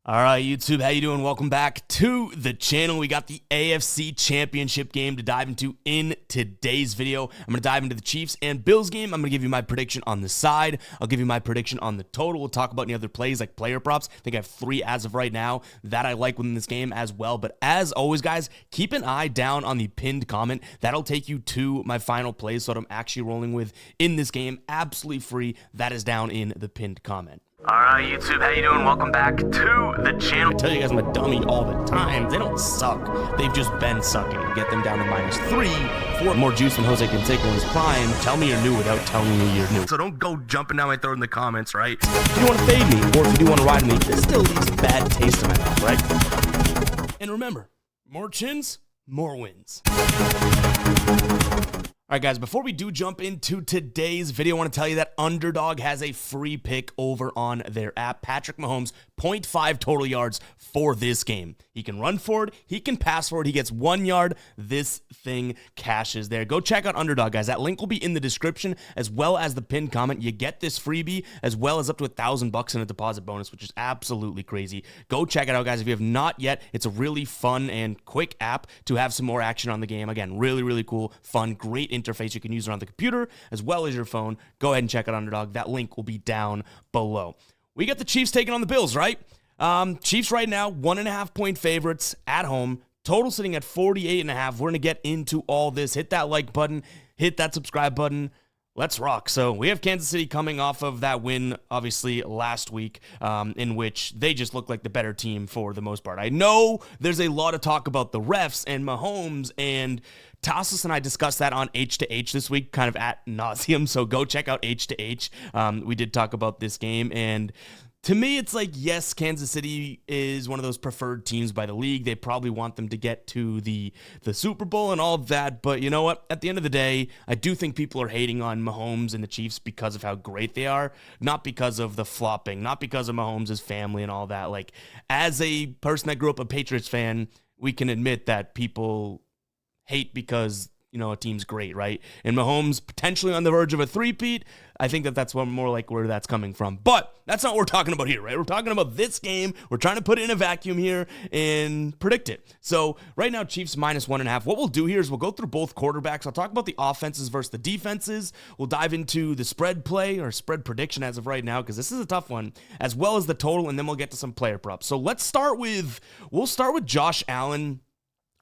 All right, YouTube, how you doing? Welcome back to the channel. We got the AFC Championship game to dive into in today's video. I'm going to dive into the Chiefs and Bills game. I'm going to give you my prediction on the side. I'll give you my prediction on the total. We'll talk about any other plays like player props. I think I have 3 as of right now that I like within this game as well. But as always, guys, keep an eye down on the pinned comment. That'll take you to my final plays, so what I'm actually rolling with in this game. Absolutely free. That is down in the pinned comment. All right, YouTube, how you doing? Welcome back to the channel. I tell you guys I'm a dummy all the time. They don't suck. They've just been sucking. Get them down to -3, 4 more juice than Jose Canseco in his prime. Tell me you're new without telling me you're new. So don't go jumping down my throat in the comments, right? If you want to fade me, or if you do want to ride me, this still leaves a bad taste in my mouth, right? And remember, more chins, more wins. All right, guys, before we do jump into today's video, I want to tell you that Underdog has a free pick over on their app. Patrick Mahomes, 0.5 total yards for this game. He can run forward. He can pass forward. He gets 1 yard. This thing cashes there. Go check out Underdog, guys. That link will be in the description as well as the pinned comment. You get this freebie as well as up to $1,000 in a deposit bonus, which is absolutely crazy. Go check it out, guys. If you have not yet, it's a really fun and quick app to have some more action on the game. Again, really, really cool, fun, great interface you can use around the computer as well as your phone. Go ahead and check out Underdog. That link will be down below. We got the Chiefs taking on the Bills, right? Chiefs right now, 1.5 point favorites at home. Total sitting at 48.5. We're going to get into all this. Hit that like button. Hit that subscribe button. Let's rock. So we have Kansas City coming off of that win, obviously, last week, in which they just look like the better team for the most part. I know there's a lot of talk about the refs and Mahomes, and Tassos and I discussed that on H2H this week, kind of at nauseum, so go check out H2H. We did talk about this game, and to me, it's like, yes, Kansas City is one of those preferred teams by the league. They probably want them to get to the Super Bowl and all of that. But you know what? At the end of the day, I do think people are hating on Mahomes and the Chiefs because of how great they are, not because of the flopping, not because of Mahomes' family and all that. Like, as a person that grew up a Patriots fan, we can admit that people hate because, you know, a team's great, right? And Mahomes potentially on the verge of a three-peat. I think that's more like where that's coming from. But that's not what we're talking about here, right? We're talking about this game. We're trying to put it in a vacuum here and predict it. So right now, Chiefs -1.5. What we'll do here is we'll go through both quarterbacks. I'll talk about the offenses versus the defenses. We'll dive into the spread play or spread prediction as of right now, because this is a tough one, as well as the total, and then we'll get to some player props. So we'll start with Josh Allen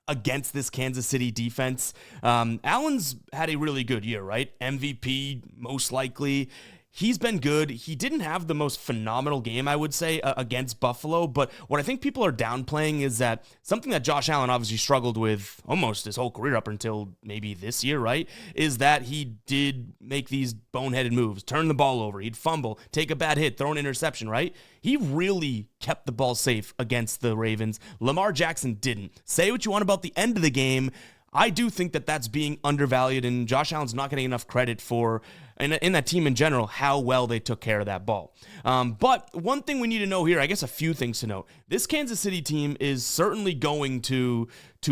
against this Kansas City defense. Allen's had a really good year, right? MVP, most likely. He's been good. He didn't have the most phenomenal game, I would say, against Buffalo, but what I think people are downplaying is that something that Josh Allen obviously struggled with almost his whole career up until maybe this year, right, is that he did make these boneheaded moves, turn the ball over, he'd fumble, take a bad hit, throw an interception, right? He really kept the ball safe against the Ravens. Lamar Jackson didn't. Say what you want about the end of the game. I do think that that's being undervalued, and Josh Allen's not getting enough credit for, in that team in general, how well they took care of that ball. But one thing we need to know here, I guess a few things to note. This Kansas City team is certainly going to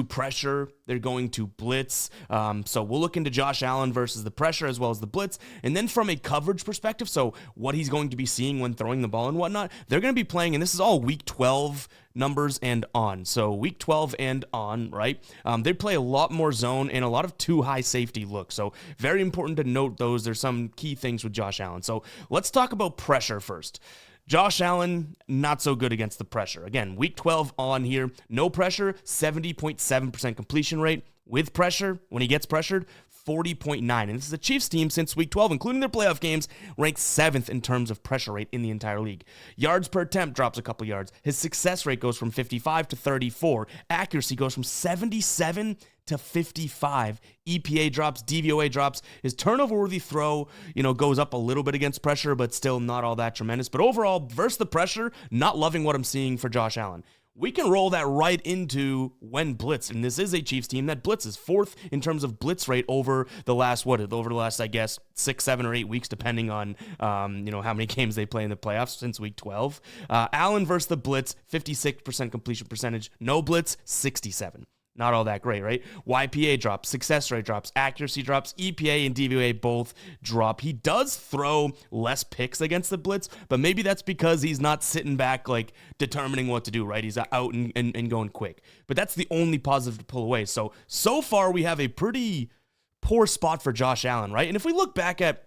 pressure. They're going to blitz. So we'll look into Josh Allen versus the pressure as well as the blitz. And then from a coverage perspective, so what he's going to be seeing when throwing the ball and whatnot, they're going to be playing, and this is all week 12 numbers and on. So week 12 and on, right? They play a lot more zone and a lot of too high safety looks. So very important to note those. There's some key things with Josh Allen. So let's talk about pressure first. Josh Allen, not so good against the pressure. Again, week 12 on here, no pressure, 70.7% completion rate. With pressure, when he gets pressured, 40.9. And this is a Chiefs team since week 12, including their playoff games, ranked 7th in terms of pressure rate in the entire league. Yards per attempt drops a couple yards. His success rate goes from 55 to 34. Accuracy goes from 77 to 55. EPA drops, DVOA drops. His turnover-worthy throw, goes up a little bit against pressure, but still not all that tremendous. But overall, versus the pressure, not loving what I'm seeing for Josh Allen. We can roll that right into when blitz, and this is a Chiefs team that blitzes 4th in terms of blitz rate over the last, I guess, 6, 7, or 8 weeks, depending on, how many games they play in the playoffs since week 12. Allen versus the blitz, 56% completion percentage. No blitz, 67. not all that great, right? YPA drops, success rate drops, accuracy drops, EPA and DVOA both drop. He does throw less picks against the blitz, but maybe that's because he's not sitting back like determining what to do, right? He's out and going quick. But that's the only positive to pull away. So far we have a pretty poor spot for Josh Allen, right? And if we look back at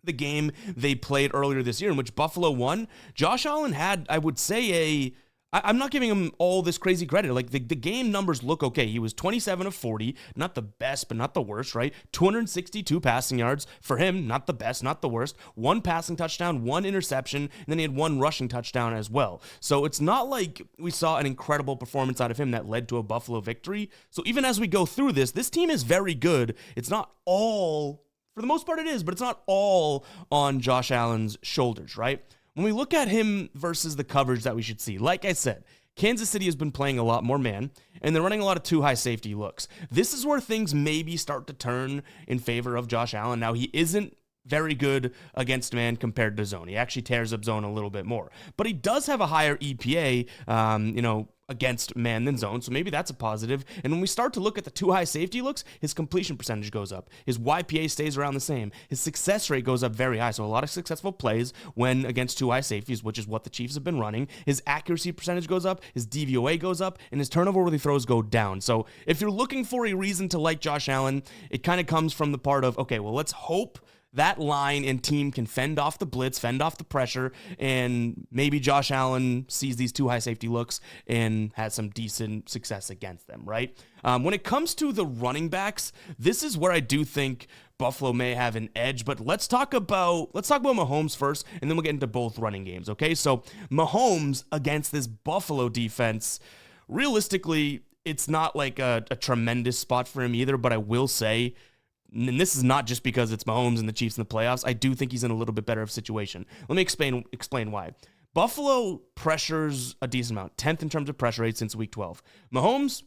the game they played earlier this year in which Buffalo won, Josh Allen had, I would say, I'm not giving him all this crazy credit. Like the game numbers look okay. He was 27 of 40, not the best, but not the worst, right? 262 passing yards for him, not the best, not the worst. 1 passing touchdown, 1 interception, and then he had 1 rushing touchdown as well. So it's not like we saw an incredible performance out of him that led to a Buffalo victory. So even as we go through this team is very good. It's not all, for the most part it is, but it's not all on Josh Allen's shoulders, right? When we look at him versus the coverage that we should see, like I said, Kansas City has been playing a lot more man, and they're running a lot of 2 high safety looks. This is where things maybe start to turn in favor of Josh Allen. Now, he isn't very good against man compared to zone. He actually tears up zone a little bit more. But he does have a higher EPA, against man than zone, so maybe that's a positive. And when we start to look at the 2 high safety looks, his completion percentage goes up. His YPA stays around the same. His success rate goes up very high, so a lot of successful plays when against 2 high safeties, which is what the Chiefs have been running. His accuracy percentage goes up, his DVOA goes up, and his turnover-worthy throws go down. So if you're looking for a reason to like Josh Allen, it kind of comes from the part of, okay, well, let's hope that line and team can fend off the blitz, fend off the pressure, and maybe Josh Allen sees these 2 high safety looks and has some decent success against them, right? When it comes to the running backs, this is where I do think Buffalo may have an edge, but let's talk about Mahomes first, and then we'll get into both running games, okay? So Mahomes against this Buffalo defense, realistically, it's not like a tremendous spot for him either, but I will say, and this is not just because it's Mahomes and the Chiefs in the playoffs, I do think he's in a little bit better of a situation. Let me explain why. Buffalo pressures a decent amount, 10th in terms of pressure rate since week 12. Mahomes,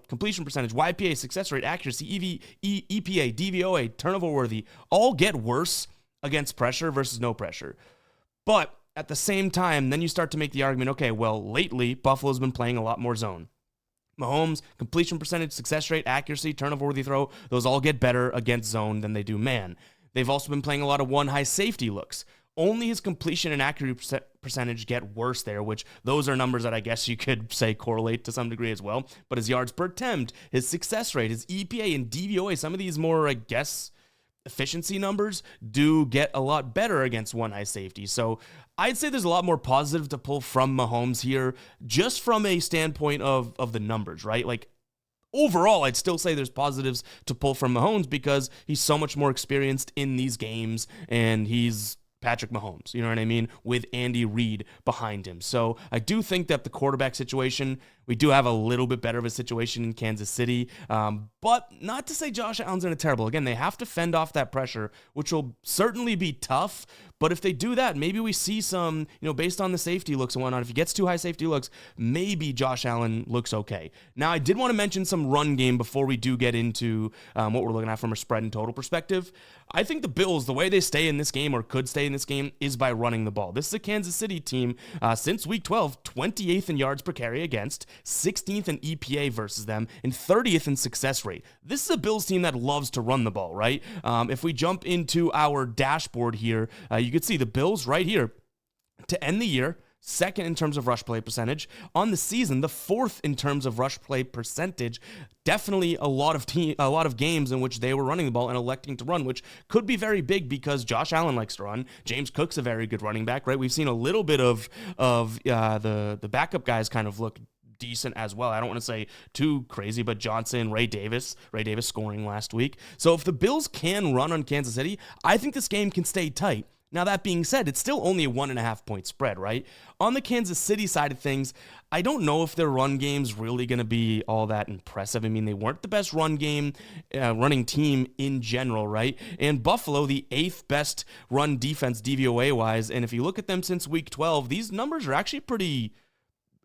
completion percentage, YPA, success rate, accuracy, EPA, DVOA, turnover worthy, all get worse against pressure versus no pressure. But at the same time, then you start to make the argument, okay, well, lately, Buffalo's been playing a lot more zone. Mahomes, completion percentage, success rate, accuracy, turnover-worthy throw, those all get better against zone than they do man. They've also been playing a lot of 1 high safety looks. Only his completion and accuracy percentage get worse there, which those are numbers that I guess you could say correlate to some degree as well. But his yards per attempt, his success rate, his EPA and DVOA, some of these more, I guess, efficiency numbers do get a lot better against 1 high safety. So I'd say there's a lot more positive to pull from Mahomes here, just from a standpoint of the numbers, right? Like, overall, I'd still say there's positives to pull from Mahomes because he's so much more experienced in these games, and he's Patrick Mahomes, you know what I mean, with Andy Reid behind him. So I do think that the quarterback situation, we do have a little bit better of a situation in Kansas City, but not to say Josh Allen's in a terrible. Again, they have to fend off that pressure, which will certainly be tough, but if they do that, maybe we see some, based on the safety looks and whatnot, if he gets 2 high safety looks, maybe Josh Allen looks okay. Now, I did want to mention some run game before we do get into what we're looking at from a spread and total perspective. I think the Bills, the way they stay in this game or could stay in this game is by running the ball. This is a Kansas City team since week 12, 28th in yards per carry against, 16th in EPA versus them, and 30th in success rate. This is a Bills team that loves to run the ball, right? If we jump into our dashboard here, you can see the Bills right here to end the year, 2nd in terms of rush play percentage. On the season, the 4th in terms of rush play percentage. Definitely a lot of games in which they were running the ball and electing to run, which could be very big because Josh Allen likes to run. James Cook's a very good running back, right? We've seen a little bit of the backup guys kind of look decent as well. I don't want to say too crazy, but Johnson, Ray Davis scoring last week. So if the Bills can run on Kansas City, I think this game can stay tight. Now, that being said, it's still only a 1.5 point spread, right? On the Kansas City side of things, I don't know if their run game's really going to be all that impressive. I mean, they weren't the best running team in general, right? And Buffalo, the 8th best run defense DVOA-wise, and if you look at them since week 12, these numbers are actually pretty,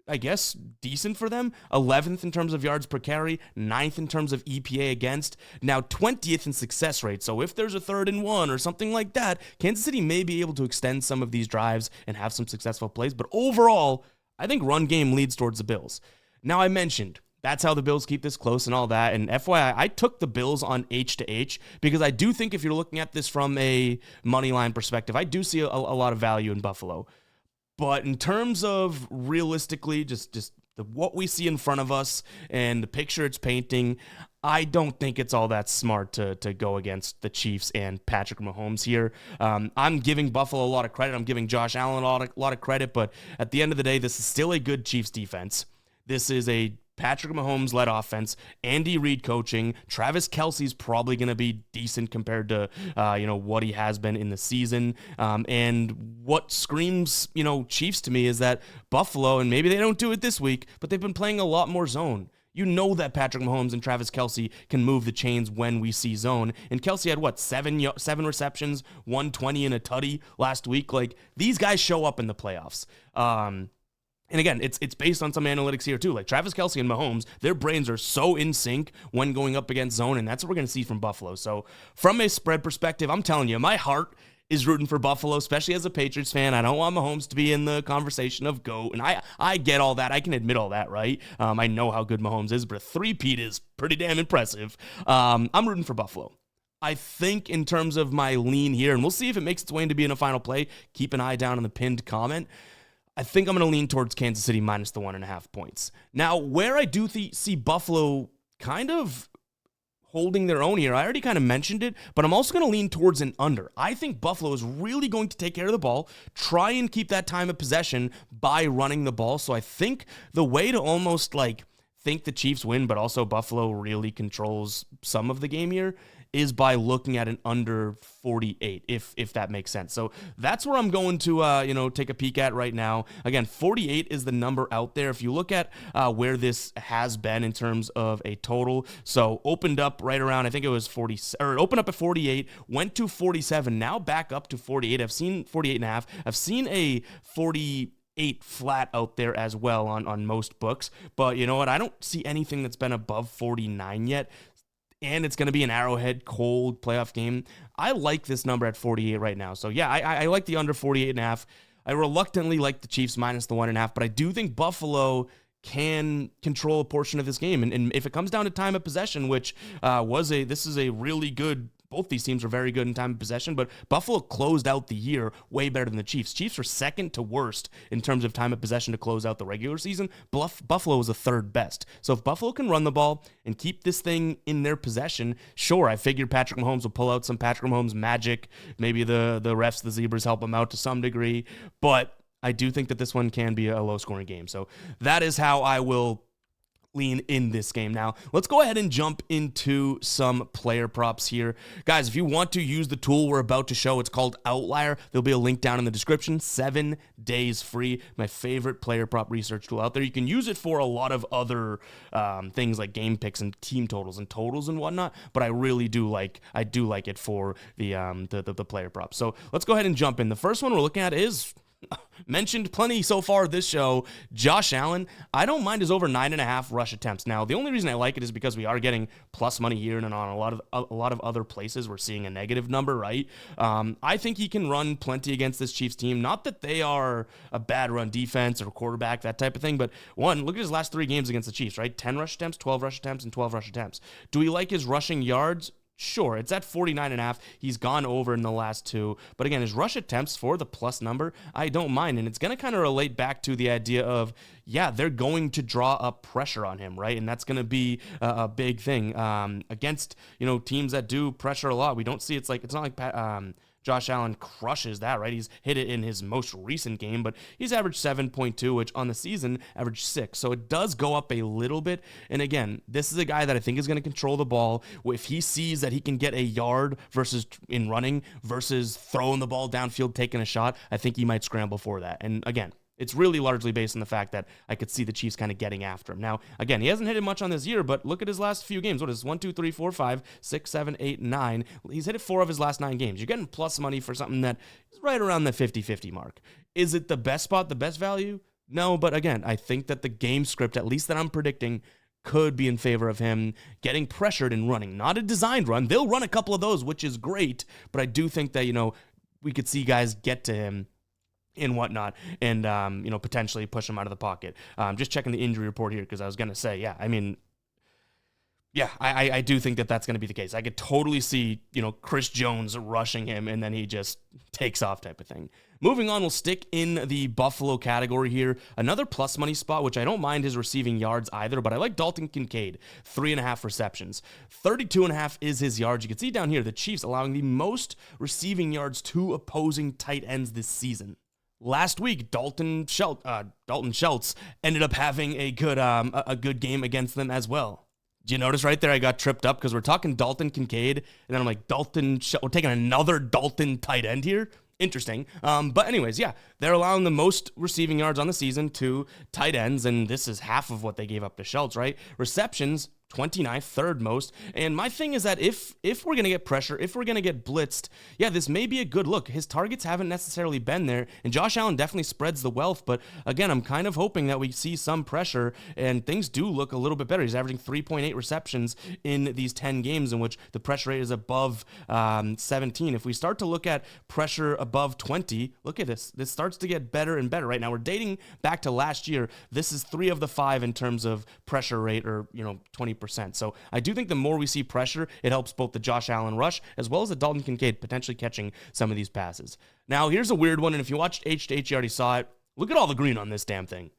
I guess, decent for them. 11th in terms of yards per carry, 9th in terms of EPA against, now 20th in success rate. So if there's a 3rd and 1 or something like that, Kansas City may be able to extend some of these drives and have some successful plays. But overall, I think run game leads towards the Bills. Now, I mentioned that's how the Bills keep this close and all that. And FYI, I took the Bills on H to H because I do think if you're looking at this from a money line perspective, I do see a lot of value in Buffalo. But in terms of realistically, what we see in front of us and the picture it's painting, I don't think it's all that smart to go against the Chiefs and Patrick Mahomes here. I'm giving Buffalo a lot of credit. I'm giving Josh Allen a lot of credit. But at the end of the day, this is still a good Chiefs defense. This is a Patrick Mahomes-led offense, Andy Reid coaching. Travis Kelce's probably going to be decent compared to, what he has been in the season. And what screams, Chiefs to me is that Buffalo, and maybe they don't do it this week, but they've been playing a lot more zone. You know that Patrick Mahomes and Travis Kelce can move the chains when we see zone. And Kelce had, seven receptions, 120 and a tutty last week. Like, these guys show up in the playoffs. And again, it's based on some analytics here too. Like Travis Kelce and Mahomes, their brains are so in sync when going up against zone, and that's what we're going to see from Buffalo. So from a spread perspective, I'm telling you, my heart is rooting for Buffalo, especially as a Patriots fan. I don't want Mahomes to be in the conversation of GOAT, and I get all that. I can admit all that, right? I know how good Mahomes is, but a three-peat is pretty damn impressive. I'm rooting for Buffalo. I think in terms of my lean here, and we'll see if it makes its way into being a final play. Keep an eye down on the pinned comment. I think I'm going to lean towards Kansas City minus the 1.5 points. Now, where I do see Buffalo kind of holding their own here, I already kind of mentioned it, but I'm also going to lean towards an under. I think Buffalo is really going to take care of the ball, try and keep that time of possession by running the ball. So I think the way to almost think the Chiefs win, but also Buffalo really controls some of the game here, is by looking at an under 48, if that makes sense. So that's where I'm going to, take a peek at right now. Again, 48 is the number out there. If you look at where this has been in terms of a total, so opened up right around, I think it was 40, or opened up at 48, went to 47, now back up to 48. I've seen 48.5. I've seen a 48 flat out there as well on most books. But you know what? I don't see anything that's been above 49 yet. And it's going to be an Arrowhead cold playoff game. I like this number at 48 right now. So yeah, I like the under 48.5. I reluctantly like the Chiefs minus the 1.5, but I do think Buffalo can control a portion of this game. And if it comes down to time of possession, which this is a really good, both these teams are very good in time of possession, but Buffalo closed out the year way better than the Chiefs. Chiefs were second to worst in terms of time of possession to close out the regular season. Buffalo was the third best. So if Buffalo can run the ball and keep this thing in their possession, sure, I figured Patrick Mahomes will pull out some Patrick Mahomes magic. Maybe the refs, the Zebras help him out to some degree, but I do think that this one can be a low-scoring game. So that is how I will lean in this game. Now, let's go ahead and jump into some player props here. Guys, if you want to use the tool we're about to show, it's called Outlier. There'll be a link down in the description. 7 days free. My favorite player prop research tool out there. You can use it for a lot of other things like game picks and team totals and whatnot, but I really do like it for the player props. So let's go ahead and jump in. The first one we're looking at is mentioned plenty so far this show, Josh Allen. I don't mind his over 9.5 rush attempts. Now, the only reason I like it is because we are getting plus money here, and on a lot of other places we're seeing a negative number, right? I think he can run plenty against this Chiefs team. Not that they are a bad run defense or quarterback, that type of thing, but look at his last 3 games against the Chiefs, right? 10 rush attempts, 12 rush attempts, and 12 rush attempts. Do we like his rushing yards? Sure, it's at 49.5. He's gone over in the last 2. But again, his rush attempts for the plus number, I don't mind. And it's going to kind of relate back to the idea of, yeah, they're going to draw up pressure on him, right? And that's going to be a big thing against, teams that do pressure a lot. We don't see it's not like Josh Allen crushes that, right? He's hit it in his most recent game, but he's averaged 7.2, which on the season averaged 6. So it does go up a little bit. And again, this is a guy that I think is going to control the ball. If he sees that he can get a yard versus in running versus throwing the ball downfield, taking a shot, I think he might scramble for that. And again, it's really largely based on the fact that I could see the Chiefs kind of getting after him. Now, again, he hasn't hit it much on this year, but look at his last few games. What is 1, 2, 3, 4, 5, 6, 7, 8, 9? He's hit it 4 of his last 9 games. You're getting plus money for something that is right around the 50-50 mark. Is it the best spot, the best value? No, but again, I think that the game script, at least that I'm predicting, could be in favor of him getting pressured and running. Not a designed run. They'll run a couple of those, which is great, but I do think that, we could see guys get to him and whatnot, and potentially push him out of the pocket. Just checking the injury report here because I was gonna say, yeah, I mean, yeah, I do think that that's going to be the case. I could totally see, Chris Jones rushing him and then he just takes off type of thing. Moving on, we'll stick in the Buffalo category here. Another plus money spot, which I don't mind his receiving yards either, but I like Dalton Kincaid, 3.5 receptions. 32.5 is his yards. You can see down here, the Chiefs allowing the most receiving yards to opposing tight ends this season. Last week, Dalton Schultz ended up having a good game against them as well. Do you notice right there I got tripped up because we're talking Dalton Kincaid, and then I'm like, we're taking another Dalton tight end here? Interesting. But anyways, yeah, they're allowing the most receiving yards on the season to tight ends, and this is half of what they gave up to Schultz, right? Receptions, 29th, third most. And my thing is that if we're going to get pressure, if we're going to get blitzed, yeah, this may be a good look. His targets haven't necessarily been there, and Josh Allen definitely spreads the wealth, but again, I'm kind of hoping that we see some pressure, and things do look a little bit better. He's averaging 3.8 receptions in these 10 games in which the pressure rate is above 17. If we start to look at pressure above 20, look at this. This starts to get better and better. Right now, we're dating back to last year. This is 3 of the 5 in terms of pressure rate, or 20%. So I do think the more we see pressure, it helps both the Josh Allen rush as well as the Dalton Kincaid potentially catching some of these passes. Now, here's a weird one, and if you watched H2H, you already saw it. Look at all the green on this damn thing.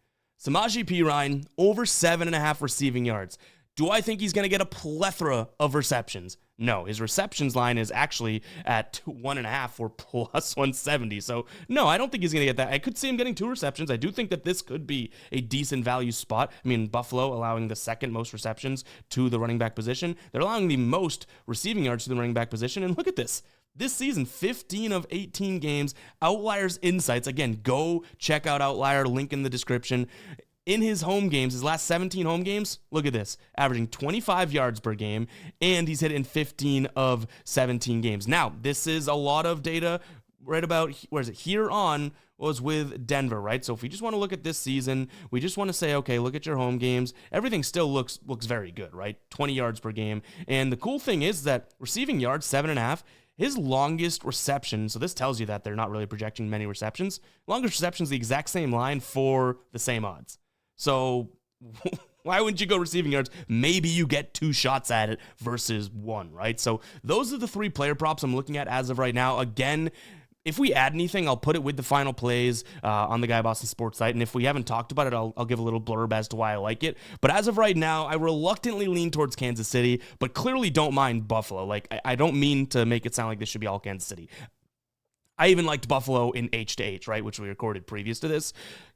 Samaje Perine, over 7.5 receiving yards. Do I think he's going to get a plethora of receptions? No, his receptions line is actually at 1.5 or plus 170. So no, I don't think he's going to get that. I could see him getting 2 receptions. I do think that this could be a decent value spot. I mean, Buffalo allowing the second most receptions to the running back position. They're allowing the most receiving yards to the running back position. And look at this. This season, 15 of 18 games. Outliers Insights. Again, go check out Outlier. Link in the description. In his home games, his last 17 home games, look at this, averaging 25 yards per game, and he's hit in 15 of 17 games. Now, this is a lot of data right about, here on was with Denver, right? So if we just want to look at this season, we just want to say, okay, look at your home games. Everything still looks very good, right? 20 yards per game. And the cool thing is that receiving yards, 7.5, his longest reception, so this tells you that they're not really projecting many receptions. Longest reception is the exact same line for the same odds. So why wouldn't you go receiving yards? Maybe you get 2 shots at it versus 1, right? So those are the 3 player props I'm looking at as of right now. Again, if we add anything, I'll put it with the final plays on the Guy Boston Sports site. And if we haven't talked about it, I'll give a little blurb as to why I like it. But as of right now, I reluctantly lean towards Kansas City, but clearly don't mind Buffalo. Like, I don't mean to make it sound like this should be all Kansas City. I even liked Buffalo in H2H, right, which we recorded previous to this.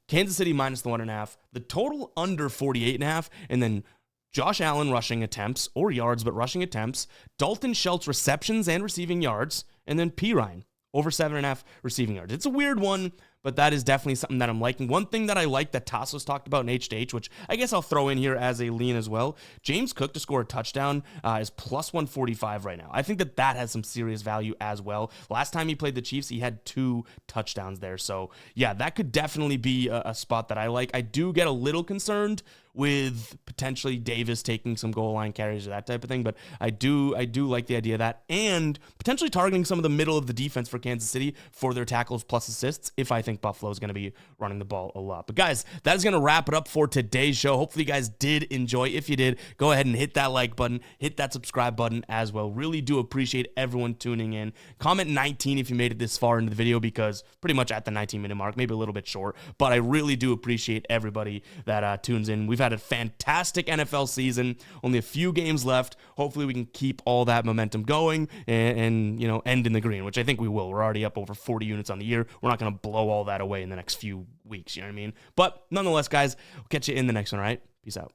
Kansas City minus the 1.5, the total under 48.5, and then Josh Allen rushing attempts, or yards, but rushing attempts, Dalton Schultz receptions and receiving yards, and then Perine over 7.5 receiving yards. It's a weird one, but that is definitely something that I'm liking. One thing that I like that Tassos talked about in H2H, which I guess I'll throw in here as a lean as well, James Cook to score a touchdown is plus 145 right now. I think that has some serious value as well. Last time he played the Chiefs, he had 2 touchdowns there. So yeah, that could definitely be a spot that I like. I do get a little concerned with potentially Davis taking some goal line carries or that type of thing, but I do like the idea of that, and potentially targeting some of the middle of the defense for Kansas City for their tackles plus assists if I think Buffalo is going to be running the ball a lot. But guys, that is going to wrap it up for today's show. Hopefully you guys did enjoy. If you did, go ahead and hit that like button, hit that subscribe button as well. Really do appreciate everyone tuning in. Comment 19 if you made it this far into the video, because pretty much at the 19-minute mark, maybe a little bit short, but I really do appreciate everybody that tunes in. We've had a fantastic NFL season, only a few games left. Hopefully we can keep all that momentum going and end in the green, which I think we will. We're already up over 40 units on the year. We're not going to blow all that away in the next few weeks, you know what I mean? But nonetheless, guys, we'll catch you in the next one, all right? Peace out.